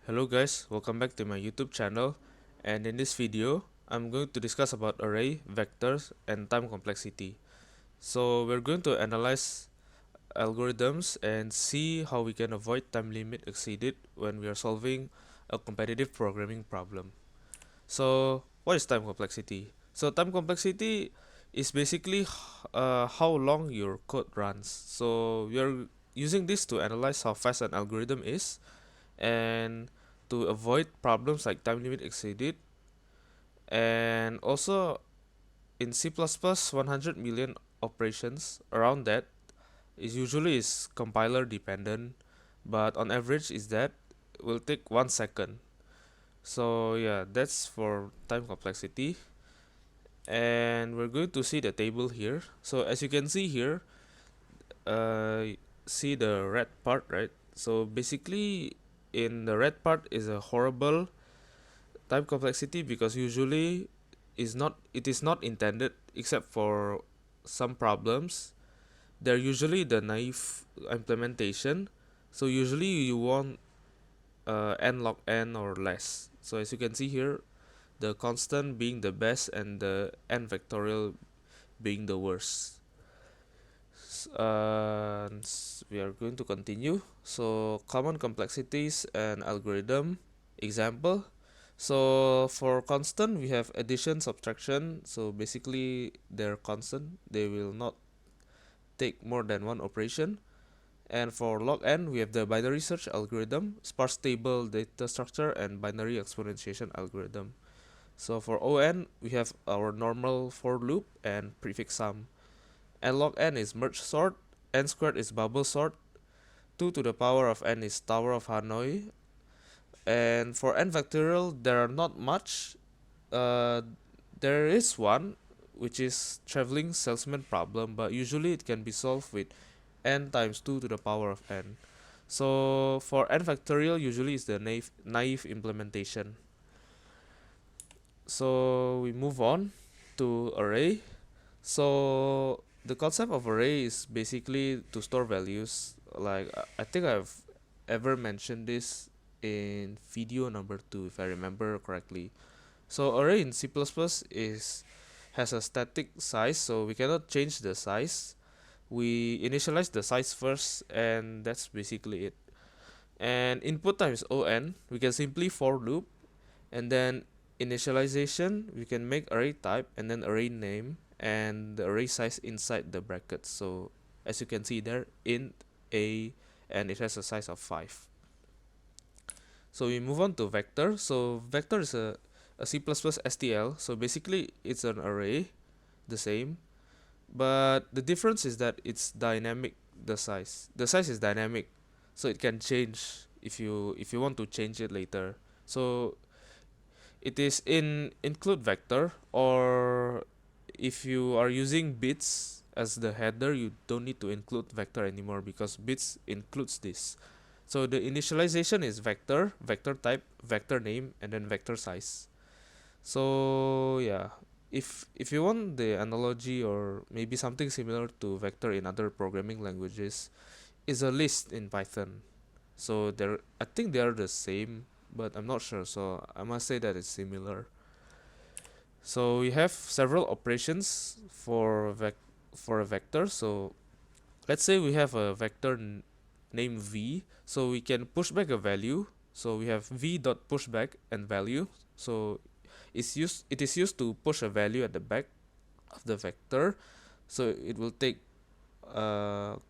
Hello guys, welcome back to my YouTube channel, and in this video I'm going to discuss about array, vectors and time complexity. So we're going to analyze algorithms and see how we can avoid time limit exceeded when we are solving a competitive programming problem. So what is time complexity? So time complexity is basically how long your code runs. So we are using this to analyze how fast an algorithm is and to avoid problems like time limit exceeded. And also in C++, 100 million operations around that is usually is compiler dependent, but on average is that will take 1 second. So yeah, that's for time complexity. And we're going to see the table here. So as you can see here, uh, see the red part, right? So basically in the red part is a horrible time complexity because usually it is not intended except for some problems. They're usually the naive implementation. So usually you want n log n or less. So as you can see here, the constant being the best and the n factorial being the worst. We are going to continue. So common complexities and algorithm example. So for constant we have addition, subtraction. So basically they're constant, they will not take more than one operation. And for log n we have the binary search algorithm, sparse table data structure and binary exponentiation algorithm. So for on we have our normal for loop and prefix sum. And log n is merge sort, n squared is bubble sort, 2 to the power of n is Tower of Hanoi. And for n factorial there are not much. uh, there is one which is traveling salesman problem, but usually it can be solved with n times 2 to the power of n. So for n factorial usually is the naive implementation. So we move on to array. So the concept of array is basically to store values. Like I think I've ever mentioned this in video number 2 if I remember correctly. So array in C++ is has a static size, so we cannot change the size. We initialize the size first, and that's basically it. And input time is on. We can simply for loop, and then initialization we can make array type and then array name and the array size inside the brackets. So as you can see there, int a, and it has a size of 5. So we move on to vector. So vector is a C++ STL. So basically it's an array, the same, but the difference is that it's dynamic. The size is dynamic, so it can change if you want to change it later. So it is in include vector, or if you are using bits as the header you don't need to include vector anymore because bits includes this. So the initialization is vector, vector type, vector name and then vector size. So yeah, if you want the analogy or maybe something similar to vector in other programming languages, is a list in Python. So they're, I think they are the same, but I'm not sure. So I must say that it's similar. So we have several operations for for a vector. So let's say we have a vector named v. So we can push back a value. So we have v dot pushback and value. So it is used to push a value at the back of the vector. So it will take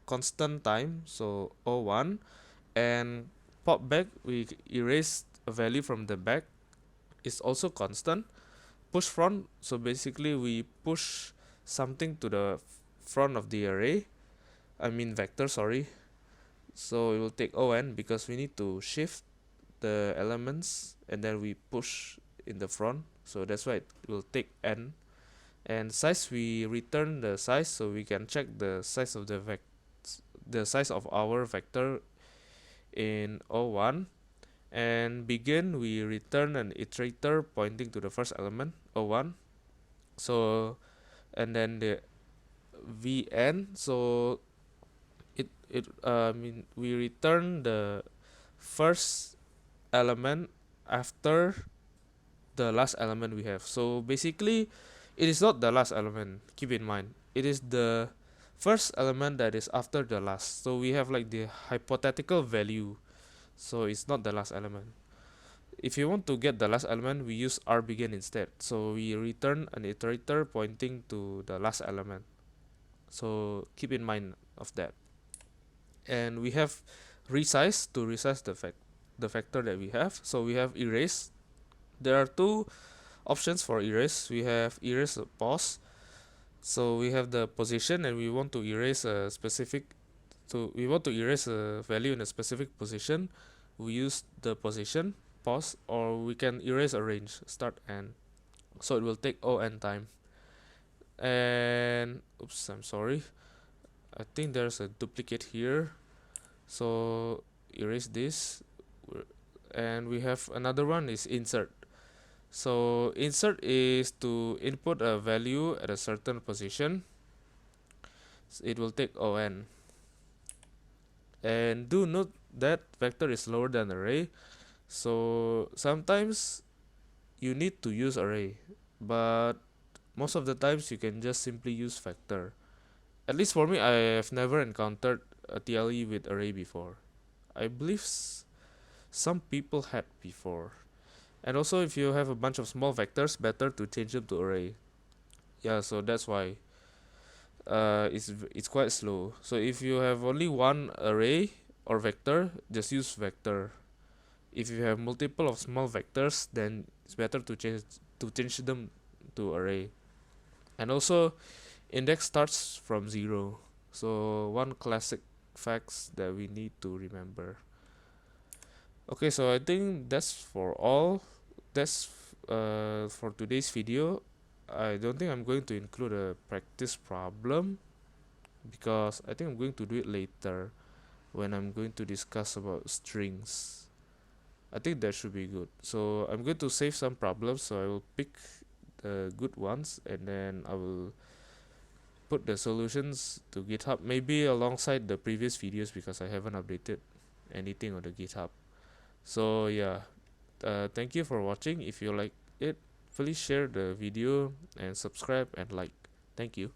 constant time. So o1, and pop back we erase a value from the back is also constant. Push front, so basically we push something to the front of the array, I mean vector, sorry. So it will take on because we need to shift the elements and then we push in the front, so that's why it will take n. And size, we return the size so we can check the size of the size of our vector in o1. And begin, we return an iterator pointing to the first element o1. So and then the vn, so it I mean we return the first element after the last element we have. So basically, it is not the last element. Keep in mind, it is the first element that is after the last. So we have like the hypothetical value. So it's not the last element. If you want to get the last element, we use RBegin instead. So we return an iterator pointing to the last element. So keep in mind of that. And we have resize to resize the factor that we have. So we have erase. There are two options for erase. We have erase a pause. So we have the position and we want to erase a specific we want to erase a value in a specific position. We use the position pause, or we can erase a range start end. So it will take on time. And oops, I'm sorry. I think there's a duplicate here. So erase this. And we have another one is insert. So insert is to input a value at a certain position. It will take on. And do note that vector is lower than array. So sometimes you need to use array, but most of the times you can just simply use vector. At least for me, I have never encountered a TLE with array before. I believe some people had before. And also, if you have a bunch of small vectors, better to change them to array. Yeah, so that's why it's quite slow. So if you have only one array or vector, just use vector. If you have multiple of small vectors, then it's better to change them to array. And also, index starts from 0. So one classic facts that we need to remember. Okay, so I think that's for all. That's for today's video. I don't think I'm going to include a practice problem because I think I'm going to do it later when I'm going to discuss about strings. I think that should be good. So I'm going to save some problems, so I will pick the good ones and then I will put the solutions to GitHub, maybe alongside the previous videos because I haven't updated anything on the GitHub. So yeah, thank you for watching. If you like it, please share the video and subscribe and like. Thank you.